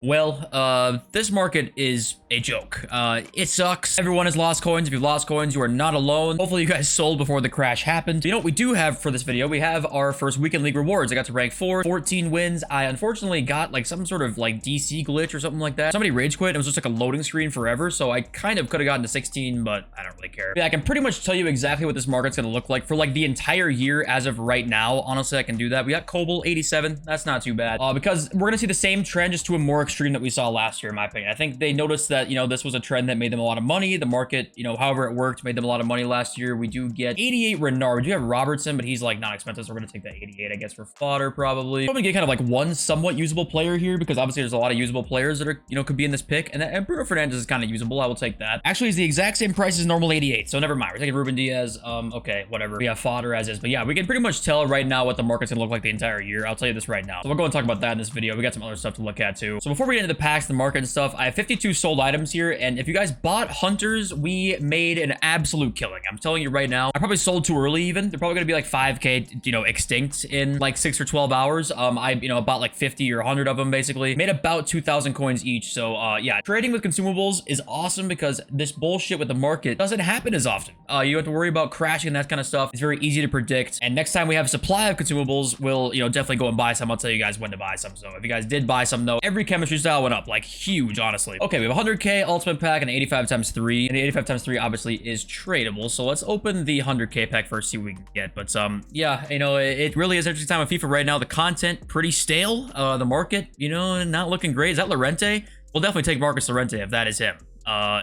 Well, this market is a joke. It sucks. Everyone has lost coins. If you've lost coins, you are not alone. Hopefully you guys sold before the crash happened. You know what we do have for this video? We have our first weekend league rewards. I got to rank 4, 14 wins. I unfortunately got like some sort of like DC glitch or something like that. Somebody rage quit. It was just like a loading screen forever. So I kind of could have gotten to 16, but I don't really care. Yeah, I can pretty much tell you exactly what this market's going to look like for like the entire year as of right now. Honestly, I can do that. We got Koble 87. That's not too bad. Because we're going to see the same trend just to a more extreme that we saw last year, in my opinion. I think they noticed that, you know, this was a trend that made them a lot of money. The market, you know, however it worked, made them a lot of money last year. We do get 88 Renard. We do have Robertson, but he's like not expensive, so we're gonna take that 88, I guess, for fodder probably. I'm gonna get kind of like one somewhat usable player here because obviously there's a lot of usable players that are, you know, could be in this pick, and Bruno Fernandes is kind of usable. I will take that. Actually, it's the exact same price as normal 88, so never mind. We're taking Ruben Diaz. Okay, whatever. We have fodder as is, but yeah, we can pretty much tell right now what the market's gonna look like the entire year. I'll tell you this right now. So we'll go and talk about that in this video. We got some other stuff to look at too. So before we get into the packs, the market and stuff, I have 52 sold items here, and if you guys bought hunters, we made an absolute killing. I'm telling you right now. I probably sold too early even. They're probably gonna be like 5k, you know, extinct in like 6 or 12 hours. I, you know, bought like 50 or 100 of them basically. Made about 2,000 coins each. So yeah, trading with consumables is awesome because this bullshit with the market doesn't happen as often. You have to worry about crashing and that kind of stuff. It's very easy to predict. And next time we have a supply of consumables, we'll, you know, definitely go and buy some. I'll tell you guys when to buy some. So if you guys did buy some though, every chemistry style went up like huge, honestly. Okay, we have 100k ultimate pack and 85 times 3, and the 85 times 3 obviously is tradable. So let's open the 100k pack first, see what we can get. But yeah, you know, it really is an interesting time of FIFA right now. The content pretty stale. The market, you know, not looking great. Is that Llorente? We'll definitely take Marcus Llorente if that is him.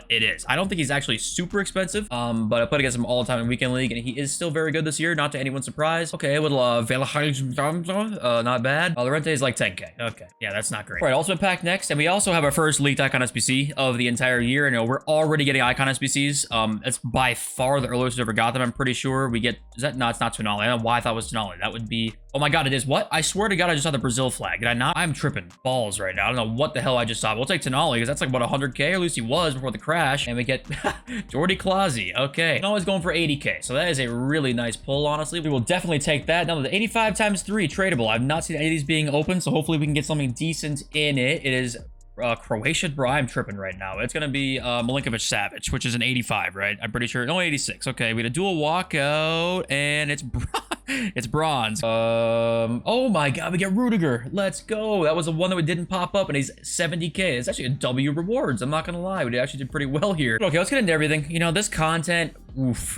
It is. I don't think he's actually super expensive, but I played against him all the time in weekend league, and he is still very good this year, not to anyone's surprise. Okay, with not bad. Llorente is like 10k. Okay, yeah, that's not great. All right, ultimate pack next, and we also have our first leaked icon SBC of the entire year. You know, we're already getting icon SBCs. It's by far the earliest we've ever got them. I'm pretty sure we get. Is that no? It's not Tonali. I don't know why I thought it was Tonali. That would be. Oh my god, it is. What? I swear to God, I just saw the Brazil flag. Did I not? I'm tripping balls right now. I don't know what the hell I just saw. We'll take Tonali because that's like what 100k, or at least he was before the crash. And we get Jordi Klaasie. Okay. Always going for 80k. So that is a really nice pull, honestly. We will definitely take that. Now, the 85 times 3 tradable. I've not seen any of these being open, so hopefully we can get something decent in it. It is Croatia, bro. I'm tripping right now. It's gonna be Milinkovic Savic, which is an 85, right? I'm pretty sure. No, 86. Okay, we had a dual walkout, and it's it's bronze. Oh my god, we get Rudiger. Let's go. That was the one that didn't pop up, and he's 70k. It's actually a W rewards. I'm not gonna lie. We actually did pretty well here. Okay, let's get into everything. You know, this content, oof,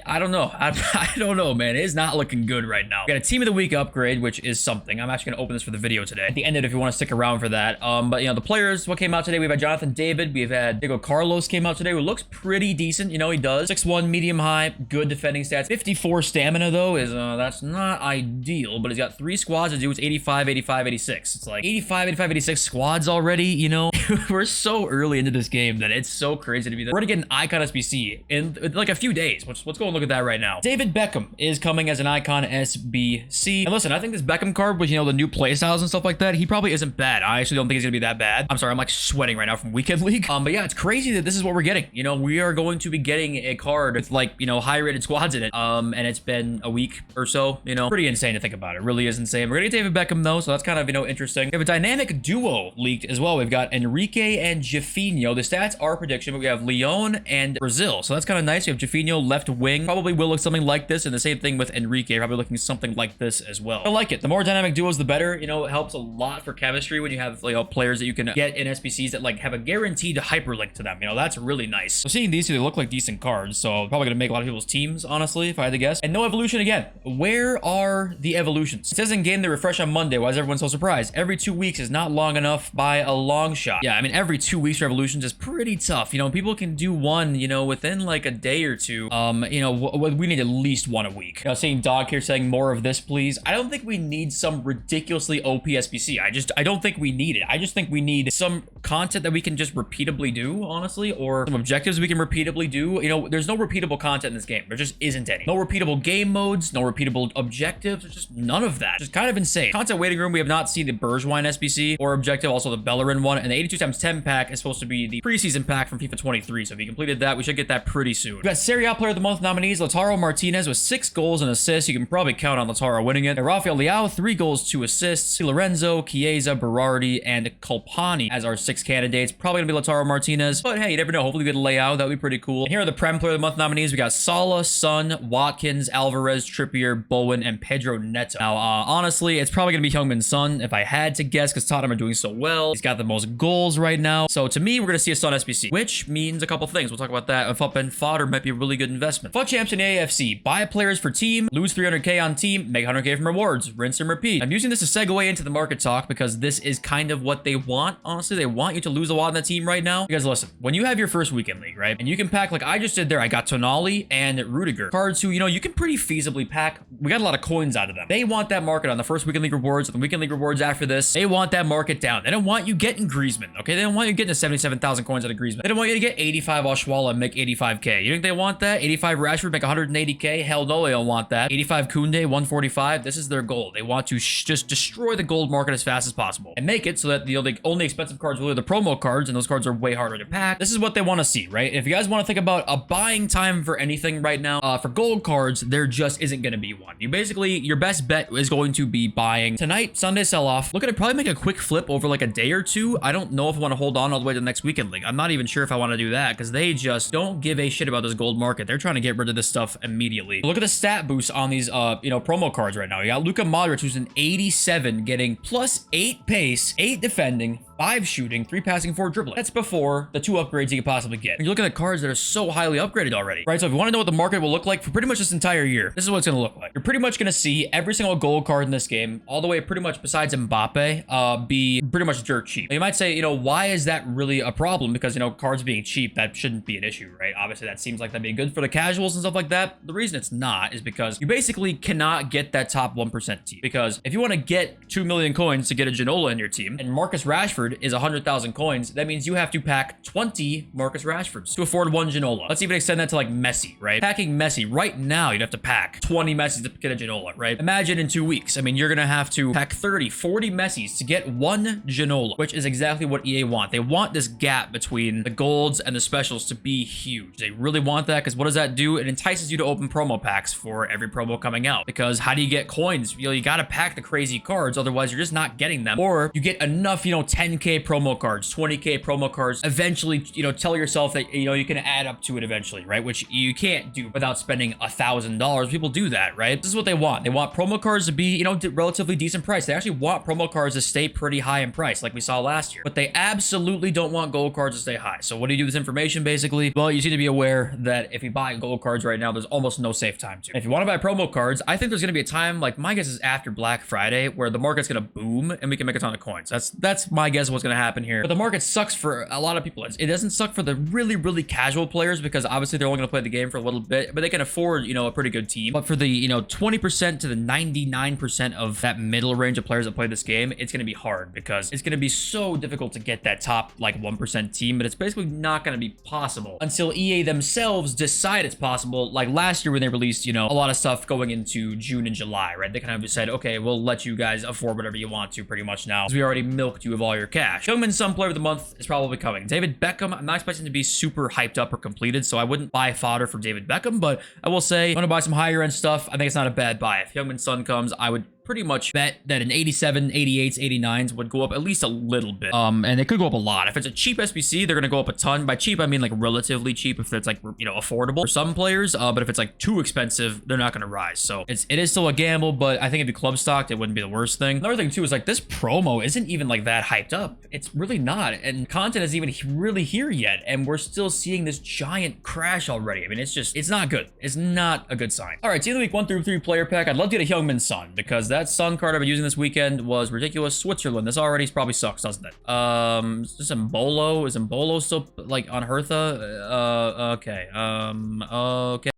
I don't know. I don't know, man. It is not looking good right now. We got a team of the week upgrade, which is something. I'm actually gonna open this for the video today. At the end of it, if you want to stick around for that. But you know, the players, what came out today? We've had Jonathan David. We've had Diego Carlos came out today, who looks pretty decent. You know, he does 6'1", medium high, good defending stats. 54 stamina though is that's not ideal, but he's got 3 squads to do. It's 85, 85, 86. It's like 85, 85, 86 squads already. You know, we're so early into this game that it's so crazy to be there. We're gonna get an icon SBC in like a few days. Let's go and look at that right now. David Beckham is coming as an icon SBC. And listen, I think this Beckham card with, you know, the new playstyles and stuff like that, he probably isn't bad. I actually don't think he's gonna be that bad. I'm sorry, I'm like sweating right now from weekend league. But yeah, it's crazy that this is what we're getting. You know, we are going to be getting a card with like, you know, high rated squads in it. And it's been a week or so, you know, pretty insane to think about. It really is insane. We're gonna get David Beckham though, so that's kind of, you know, interesting. We have a dynamic duo leaked as well. We've got Enrique and Jeffinho. The stats are prediction, but we have Leon and Brazil. So that's kind of nice. We have Jeffinho left wing. Probably will look something like this, and the same thing with Enrique, probably looking something like this as well. I like it. The more dynamic duos, the better. You know, it helps a lot for chemistry when you have, you know, players that you can get in SBCs that like have a guaranteed hyperlink to them. You know, that's really nice. So seeing these two, they look like decent cards, so probably gonna make a lot of people's teams, honestly, if I had to guess. And no evolution again. Where are the evolutions? It says in game they refresh on Monday. Why is everyone so surprised? Every 2 weeks is not long enough by a long shot. Yeah, I mean, every 2 weeks for evolutions is pretty tough. You know, people can do one, you know, within like a day or two. You know, we need at least one a week. You know, seeing Dog here saying more of this, please. I don't think we need some ridiculously OP SBC. I don't think we need it. I just think we need some content that we can just repeatably do, honestly, or some objectives we can repeatably do. You know, there's no repeatable content in this game. There just isn't any. No repeatable game modes, no repeatable objectives. There's just none of that. Just kind of insane. Content waiting room, we have not seen the Bergwijn SBC or objective, also the Bellerin one, and the 82 times 10 pack is supposed to be the preseason pack from FIFA 23. So if you completed that, we should get that pretty soon. We got Serie A player Player of the Month nominees, Lautaro Martinez with 6 goals and assists. You can probably count on Lautaro winning it. And Rafael Leao, 3 goals, 2 assists. Di Lorenzo, Chiesa, Berardi, and Colpani as our 6 candidates. Probably gonna be Lautaro Martinez, but hey, you never know. Hopefully we get a Leao. That would be pretty cool. And here are the Prem Player of the Month nominees. We got Salah, Son, Watkins, Alvarez, Trippier, Bowen, and Pedro Neto. Now, honestly, it's probably gonna be Heung-min Son if I had to guess, because Tottenham are doing so well. He's got the most goals right now. So to me, we're gonna see a Son SBC, which means a couple things. We'll talk about that. A FUP and fodder might be a really good investment. FUT champs in EAFC. Buy players for team, lose 300k on team, make 100k from rewards, rinse and repeat. I'm using this to segue into the market talk because this is kind of what they want. Honestly, they want you to lose a lot on the team right now. You guys listen, when you have your first weekend league, right? And you can pack like I just did there. I got Tonali and Rudiger. Cards who, you know, you can pretty feasibly pack. We got a lot of coins out of them. They want that market on the first weekend league rewards, and the weekend league rewards after this. They want that market down. They don't want you getting Griezmann, okay? They don't want you getting 77,000 coins out of Griezmann. They don't want you to get 85 Oshwala and make 85k. You think they want that? 85 Rashford, make 180k? Hell no, they don't want that. 85 Koundé, 145. This is their goal. They want to just destroy the gold market as fast as possible and make it so that the only expensive cards will be the promo cards, and those cards are way harder to pack. This is what they want to see, right? If you guys want to think about a buying time for anything right now, for gold cards, there just isn't going to be one. You basically, your best bet is going to be buying tonight, Sunday sell-off. Look at it, probably make a quick flip over like a day or two. I don't know if I want to hold on all the way to the next weekend league. I'm not even sure if I want to do that because they just don't give a shit about this gold market. They're trying to get rid of this stuff immediately. Look at the stat boost on these, promo cards right now. You got Luka Modric, who's an 87, getting +8 pace, 8 defending, 5 shooting, 3 passing, 4 dribbling. That's before the 2 upgrades you could possibly get. And you look at the cards that are so highly upgraded already, right? So if you want to know what the market will look like for pretty much this entire year, this is what it's going to look like. You're pretty much going to see every single gold card in this game, all the way pretty much besides Mbappe, be pretty much dirt cheap. Now, you might say, why is that really a problem? Because, cards being cheap, that shouldn't be an issue, right? Obviously, that seems like that'd be good for the casuals and stuff like that. The reason it's not is because you basically cannot get that top 1% team. Because if you want to get 2 million coins to get a Ginola in your team, and Marcus Rashford is 100,000 coins, that means you have to pack 20 Marcus Rashfords to afford 1 Ginola. Let's even extend that to like Messi, right? Packing Messi right now, you'd have to pack 20 Messis to get a Ginola, right? Imagine in 2 weeks. I mean, you're gonna have to pack 30, 40 Messis to get 1 Ginola, which is exactly what EA want. They want this gap between the golds and the specials to be huge. They really want that because what does that do? It entices you to open promo packs for every promo coming out. Because how do you get coins? You gotta pack the crazy cards, otherwise you're just not getting them. Or you get enough, 10k promo cards, 20k promo cards. Eventually, tell yourself that you can add up to it eventually, right? Which you can't do without spending $1,000. People do that, right? This is what they want. They want promo cards to be, relatively decent price. They actually want promo cards to stay pretty high in price, like we saw last year. But they absolutely don't want gold cards to stay high. So what do you do with this information, basically? Well, you need to be aware that if you buy gold cards right now, there's almost no safe time to. If you want to buy promo cards, I think there's going to be a time, like my guess is after Black Friday, where the market's going to boom and we can make a ton of coins. That's my guess of what's going to happen here. But the market sucks for a lot of people. It doesn't suck for the really, really casual players because obviously they're only going to play the game for a little bit, but they can afford, a pretty good team. But for the, 20% to the 99% of that middle range of players that play this game, it's going to be hard because it's going to be so difficult to get that top, 1% team, but it's basically not going to be possible until EA themselves decide it's possible. Like last year when they released, a lot of stuff going into June and July, right? They kind of just said, okay, we'll let you guys afford whatever you want to pretty much now because we already milked you of all your cash. Heung-min Son Player of the Month is probably coming. David Beckham, I'm not expecting to be super hyped up or completed, so I wouldn't buy fodder for David Beckham, but I will say, I'm going to buy some higher end stuff. I think it's not a bad buy. If Heung-min Son comes, I would pretty much bet that an 87, 88s, 89s would go up at least a little bit. And it could go up a lot. If it's a cheap SBC, they're going to go up a ton. By cheap, I mean like relatively cheap if it's affordable for some players. But if it's too expensive, they're not going to rise. So it is still a gamble, but I think if you club stocked, it wouldn't be the worst thing. Another thing too is this promo isn't even that hyped up. It's really not. And content isn't even really here yet. And we're still seeing this giant crash already. I mean, it's not good. It's not a good sign. All right, team of the week 1 through 3 player pack. I'd love to get a Heung-min Son because that Sun card I've been using this weekend was ridiculous. Switzerland. This already probably sucks, doesn't it? Is this Mbolo? Is Mbolo still on Hertha? Okay. Okay.